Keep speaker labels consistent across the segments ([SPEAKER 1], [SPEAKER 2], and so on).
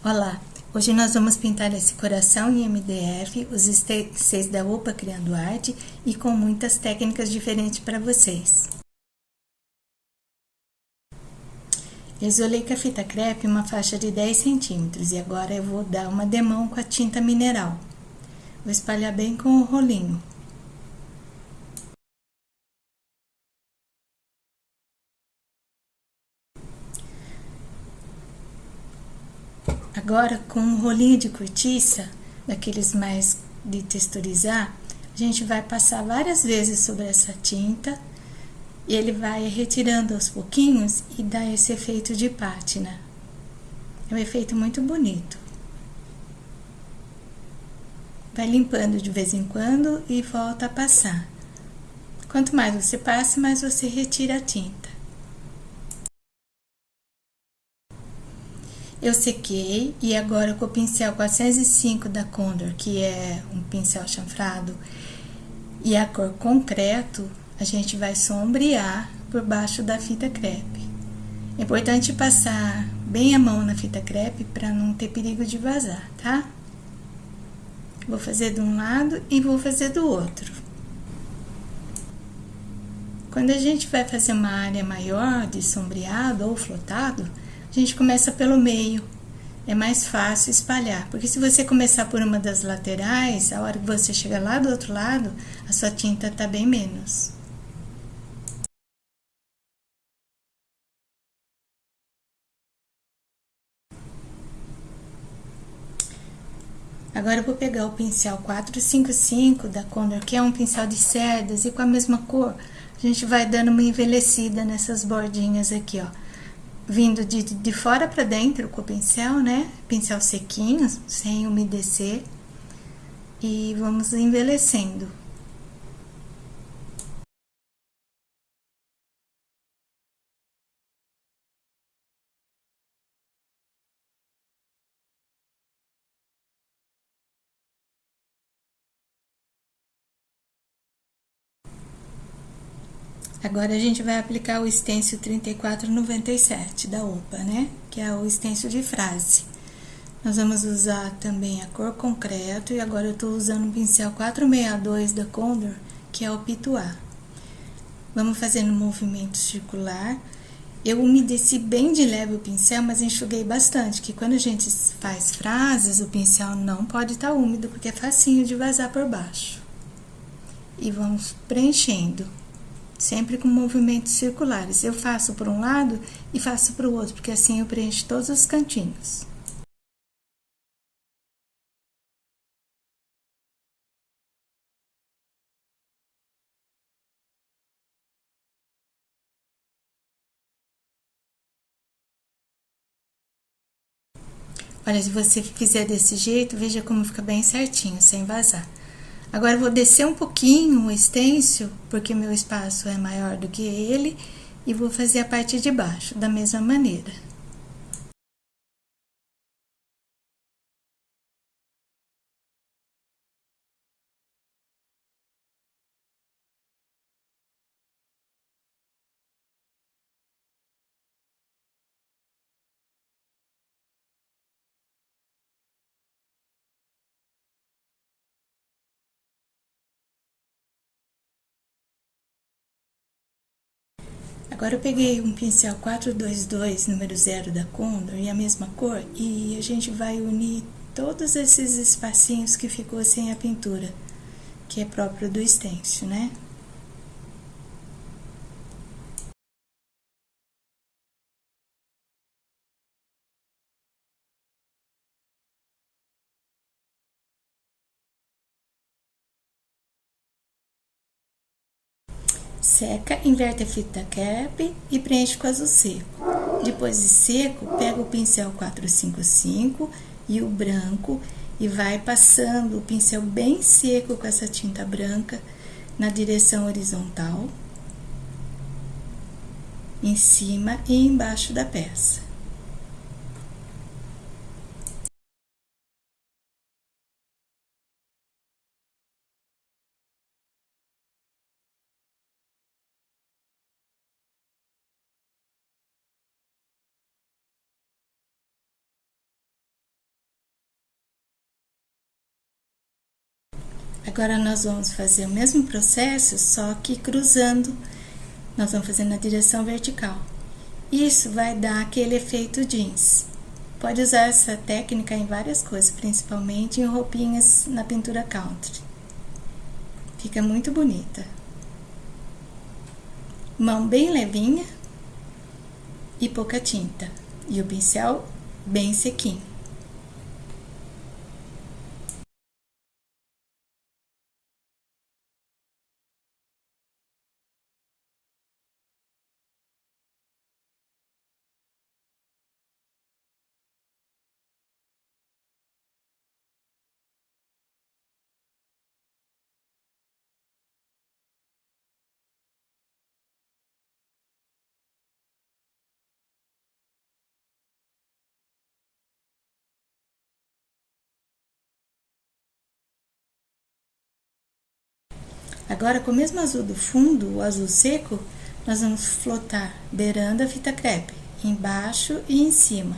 [SPEAKER 1] Olá, hoje nós vamos pintar esse coração em MDF, os stencils da OPA Criando Arte e com muitas técnicas diferentes para vocês. Eu isolei com a fita crepe uma faixa de 10 centímetros e agora eu vou dar uma demão com a tinta mineral. Vou espalhar bem com o rolinho. Agora, com um rolinho de cortiça, daqueles mais de texturizar, a gente vai passar várias vezes sobre essa tinta e ele vai retirando aos pouquinhos e dá esse efeito de pátina. É um efeito muito bonito. Vai limpando de vez em quando e volta a passar. Quanto mais você passa, mais você retira a tinta. Eu sequei e agora com o pincel 405 da Condor, que é um pincel chanfrado, e a cor concreto, a gente vai sombrear por baixo da fita crepe. É importante passar bem a mão na fita crepe para não ter perigo de vazar, tá? Vou fazer de um lado e vou fazer do outro. Quando a gente vai fazer uma área maior de sombreado ou flotado, a gente começa pelo meio. É mais fácil espalhar, porque se você começar por uma das laterais, a hora que você chegar lá do outro lado, a sua tinta tá bem menos. Agora eu vou pegar o pincel 455 da Condor, que é um pincel de cerdas, e com a mesma cor, a gente vai dando uma envelhecida nessas bordinhas aqui, ó. Vindo de fora para dentro com o pincel, né? Pincel sequinho, sem umedecer. E vamos envelhecendo. Agora a gente vai aplicar o stencil 3497 da OPA, né? Que é o stencil de frase. Nós vamos usar também a cor concreto e agora eu estou usando o pincel 462 da Condor, que é o pituá. Vamos fazendo um movimento circular. Eu umedeci bem de leve o pincel, mas enxuguei bastante, que quando a gente faz frases, o pincel não pode estar úmido, porque é facinho de vazar por baixo. E vamos preenchendo, sempre com movimentos circulares. Eu faço por um lado e faço para o outro, porque assim eu preencho todos os cantinhos. Olha, se você fizer desse jeito, veja como fica bem certinho, sem vazar. Agora eu vou descer um pouquinho o stencil, porque meu espaço é maior do que ele, e vou fazer a parte de baixo, da mesma maneira. Agora eu peguei um pincel 422, número 0 da Condor, e a mesma cor, e a gente vai unir todos esses espacinhos que ficou sem a pintura, que é próprio do stencil, né? Seca, inverte a fita crepe e preenche com azul seco. Depois de seco, pega o pincel 455 e o branco e vai passando o pincel bem seco com essa tinta branca na direção horizontal, em cima e embaixo da peça. Agora nós vamos fazer o mesmo processo, só que cruzando, nós vamos fazer na direção vertical. Isso vai dar aquele efeito jeans. Pode usar essa técnica em várias coisas, principalmente em roupinhas na pintura country. Fica muito bonita. Mão bem levinha e pouca tinta. E o pincel bem sequinho. Agora, com o mesmo azul do fundo, o azul seco, nós vamos flotar beirando a fita crepe, embaixo e em cima.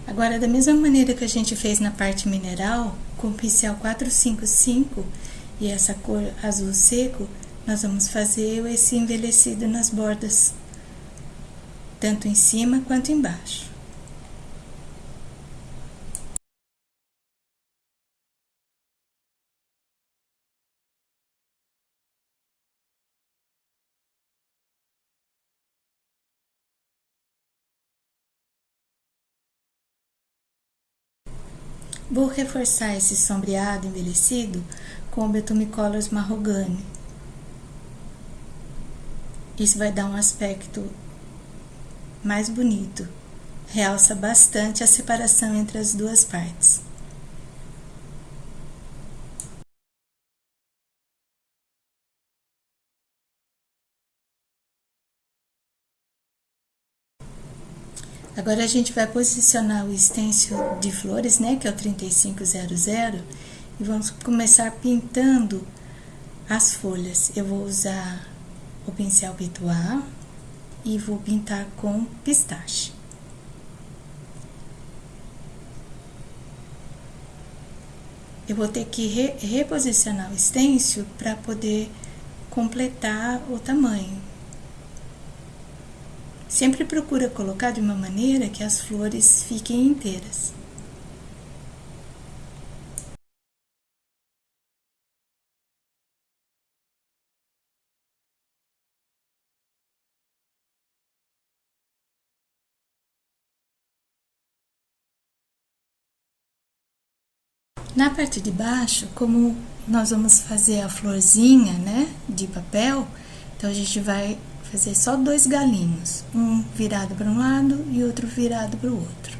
[SPEAKER 1] Agora, da mesma maneira que a gente fez na parte mineral, com o pincel 455 e essa cor azul seco, nós vamos fazer esse envelhecido nas bordas, tanto em cima quanto embaixo. Vou reforçar esse sombreado envelhecido com o Betume Colors Mahogany. Isso vai dar um aspecto mais bonito, realça bastante a separação entre as duas partes. Agora a gente vai posicionar o stencil de flores, né, que é o 3500, e vamos começar pintando as folhas. Eu vou usar o pincel Pitois e vou pintar com pistache. Eu vou ter que reposicionar o stencil para poder completar o tamanho. Sempre procura colocar de uma maneira que as flores fiquem inteiras. Na parte de baixo, como nós vamos fazer a florzinha, né, de papel, então a gente vai fazer só 2 galinhos, um virado para um lado e outro virado para o outro.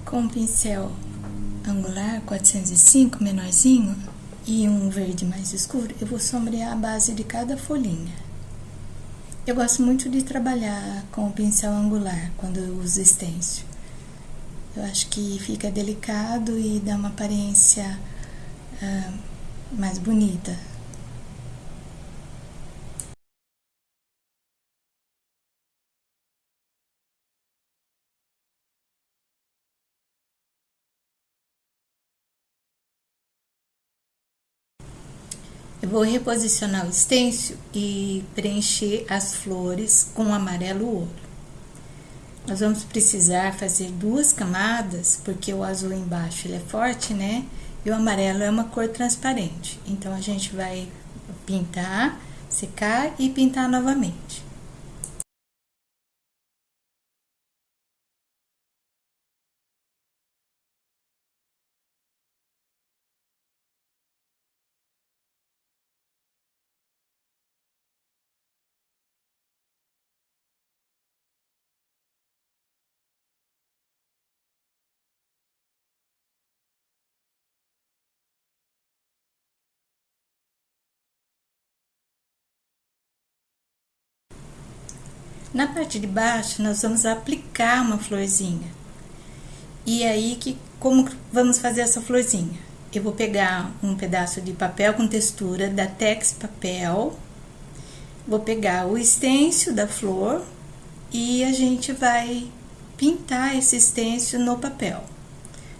[SPEAKER 1] Com o pincel angular 405 menorzinho e um verde mais escuro, eu vou sombrear a base de cada folhinha. Eu gosto muito de trabalhar com o pincel angular quando eu uso stencil. Eu acho que fica delicado e dá uma aparência mais bonita. Eu vou reposicionar o stencil e preencher as flores com amarelo ouro. Nós vamos precisar fazer 2 camadas, porque o azul embaixo ele é forte, né? E o amarelo é uma cor transparente. Então, a gente vai pintar, secar e pintar novamente. Na parte de baixo, nós vamos aplicar uma florzinha. E aí, como vamos fazer essa florzinha? Eu vou pegar um pedaço de papel com textura da Tex Papel, vou pegar o stencil da flor e a gente vai pintar esse stencil no papel.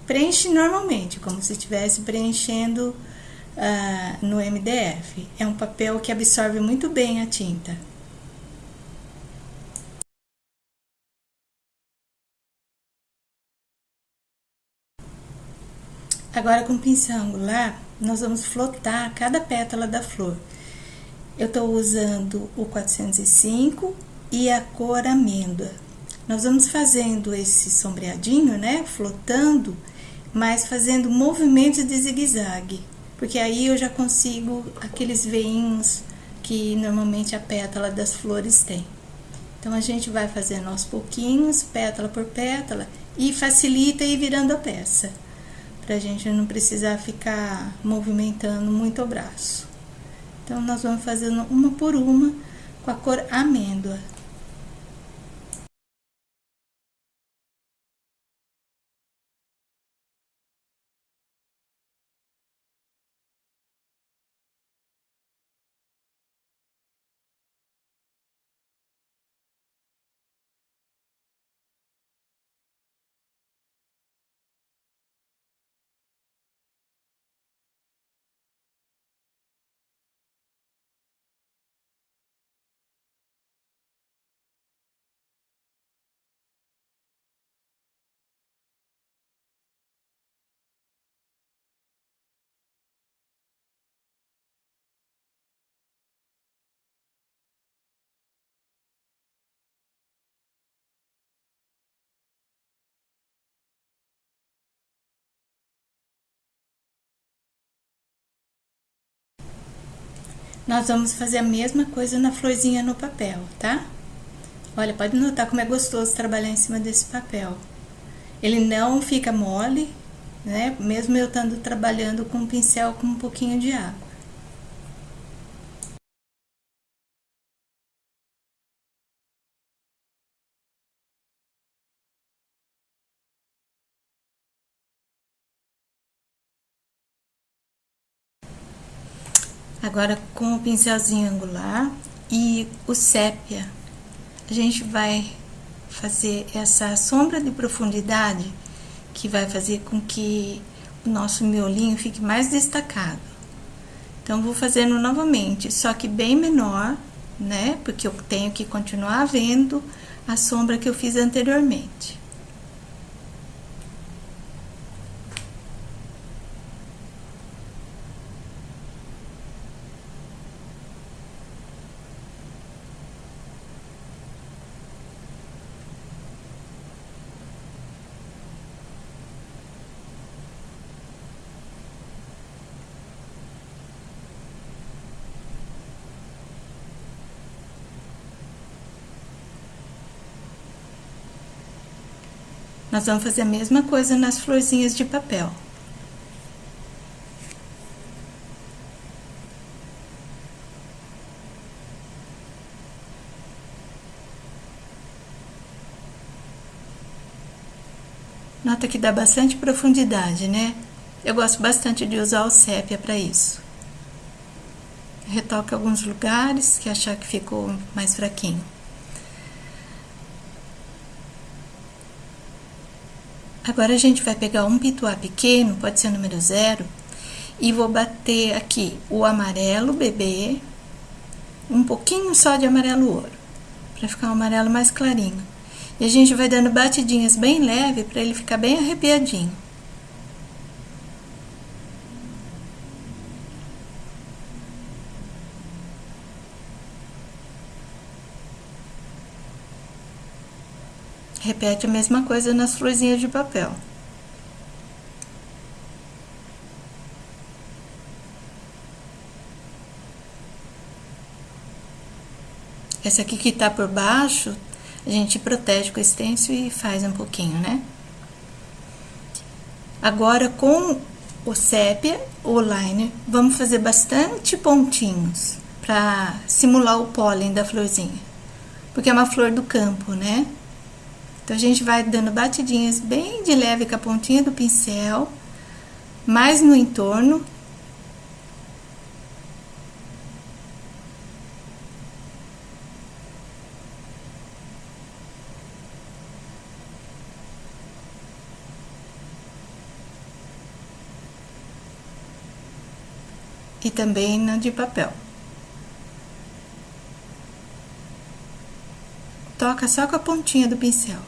[SPEAKER 1] Preenche normalmente, como se estivesse preenchendo no MDF. É um papel que absorve muito bem a tinta. Agora, com o pincel angular, nós vamos flotar cada pétala da flor. Eu estou usando o 405 e a cor amêndoa. Nós vamos fazendo esse sombreadinho, né, flotando, mas fazendo movimentos de zigue-zague, porque aí eu já consigo aqueles veinhos que normalmente a pétala das flores tem. Então, a gente vai fazendo aos pouquinhos, pétala por pétala, e facilita ir virando a peça, pra gente não precisar ficar movimentando muito o braço. Então, nós vamos fazendo uma por uma com a cor amêndoa. Nós vamos fazer a mesma coisa na florzinha no papel, tá? Olha, pode notar como é gostoso trabalhar em cima desse papel. Ele não fica mole, né? Mesmo eu estando trabalhando com um pincel com um pouquinho de água. Agora, com o pincelzinho angular e o sépia, a gente vai fazer essa sombra de profundidade que vai fazer com que o nosso miolinho fique mais destacado. Então, vou fazendo novamente, só que bem menor, né? Porque eu tenho que continuar vendo a sombra que eu fiz anteriormente. Nós vamos fazer a mesma coisa nas florzinhas de papel. Nota que dá bastante profundidade, né? Eu gosto bastante de usar o sépia para isso. Retoca alguns lugares que achar que ficou mais fraquinho. Agora, a gente vai pegar um pituá pequeno, pode ser número 0, e vou bater aqui o amarelo bebê, um pouquinho só de amarelo ouro, para ficar um amarelo mais clarinho. E a gente vai dando batidinhas bem leve para ele ficar bem arrepiadinho. Repete a mesma coisa nas florzinhas de papel. Essa aqui que tá por baixo, a gente protege com o stencil e faz um pouquinho, né? Agora, com o sépia, o liner, vamos fazer bastante pontinhos pra simular o pólen da florzinha. Porque é uma flor do campo, né? Então, a gente vai dando batidinhas bem de leve com a pontinha do pincel, mais no entorno. E também na de papel. Toca só com a pontinha do pincel.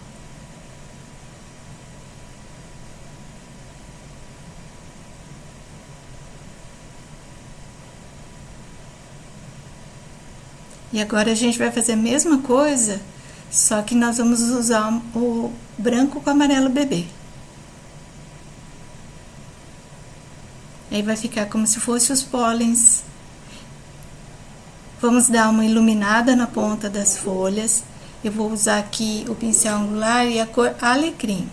[SPEAKER 1] E agora a gente vai fazer a mesma coisa, só que nós vamos usar o branco com amarelo bebê. Aí vai ficar como se fosse os pólens. Vamos dar uma iluminada na ponta das folhas. Eu vou usar aqui o pincel angular e a cor alecrim.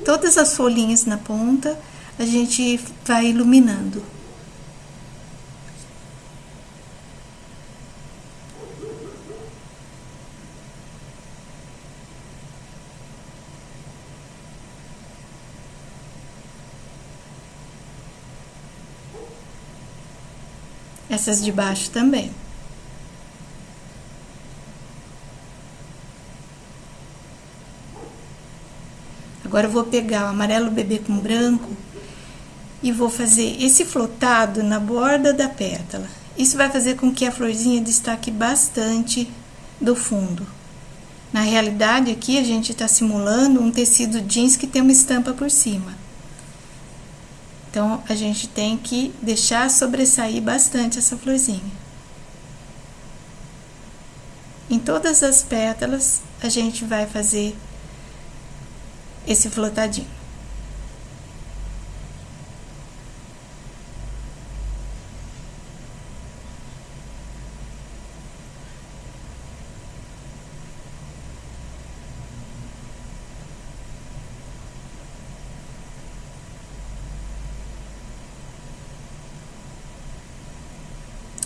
[SPEAKER 1] Todas as folhinhas na ponta, a gente vai iluminando. Essas de baixo também. Agora eu vou pegar o amarelo bebê com branco e vou fazer esse flotado na borda da pétala. Isso vai fazer com que a florzinha destaque bastante do fundo. Na realidade, aqui a gente está simulando um tecido jeans que tem uma estampa por cima. Então, a gente tem que deixar sobressair bastante essa florzinha. Em todas as pétalas, a gente vai fazer esse flotadinho.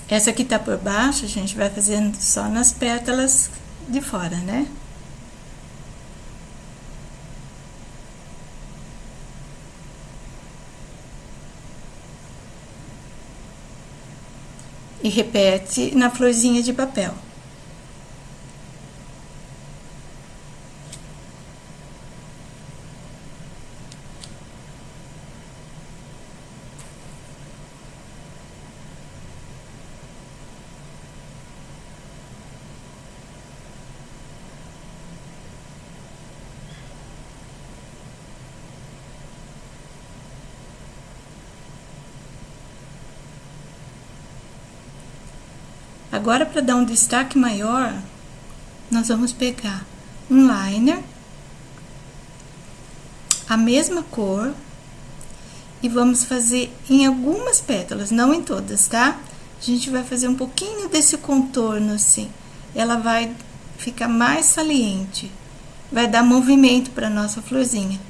[SPEAKER 1] Essa aqui tá por baixo, a gente vai fazendo só nas pétalas de fora, né? E repete na florzinha de papel. Agora, para dar um destaque maior, nós vamos pegar um liner, a mesma cor, e vamos fazer em algumas pétalas, não em todas, tá? A gente vai fazer um pouquinho desse contorno assim, ela vai ficar mais saliente, vai dar movimento para nossa florzinha.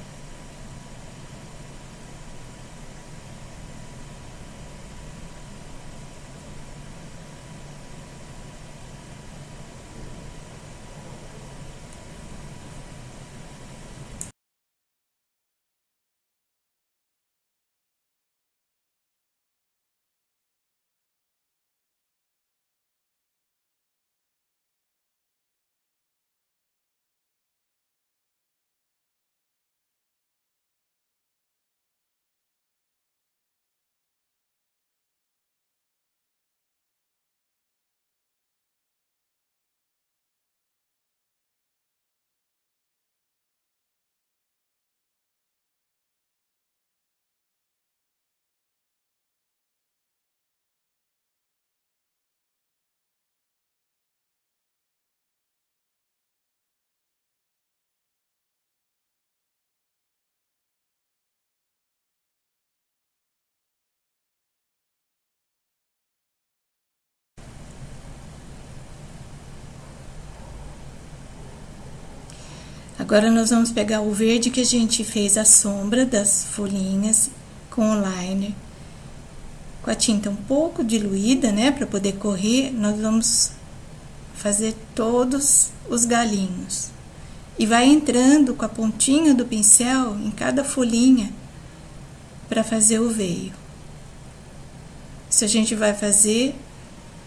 [SPEAKER 1] Agora, nós vamos pegar o verde que a gente fez a sombra das folhinhas com o liner. Com a tinta um pouco diluída, né, para poder correr, nós vamos fazer todos os galinhos. E vai entrando com a pontinha do pincel em cada folhinha para fazer o veio. Isso a gente vai fazer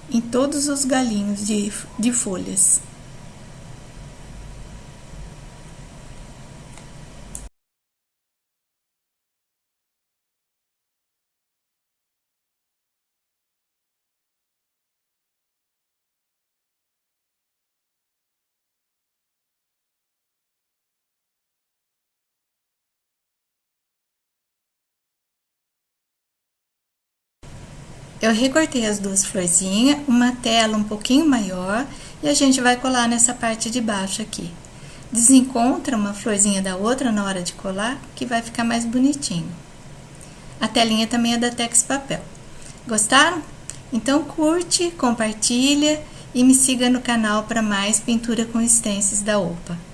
[SPEAKER 1] em todos os galinhos de folhas. Eu recortei as duas florzinhas, uma tela um pouquinho maior, e a gente vai colar nessa parte de baixo aqui. Desencontra uma florzinha da outra na hora de colar, que vai ficar mais bonitinho. A telinha também é da Tex Papel. Gostaram? Então curte, compartilha e me siga no canal para mais pintura com stencils da OPA.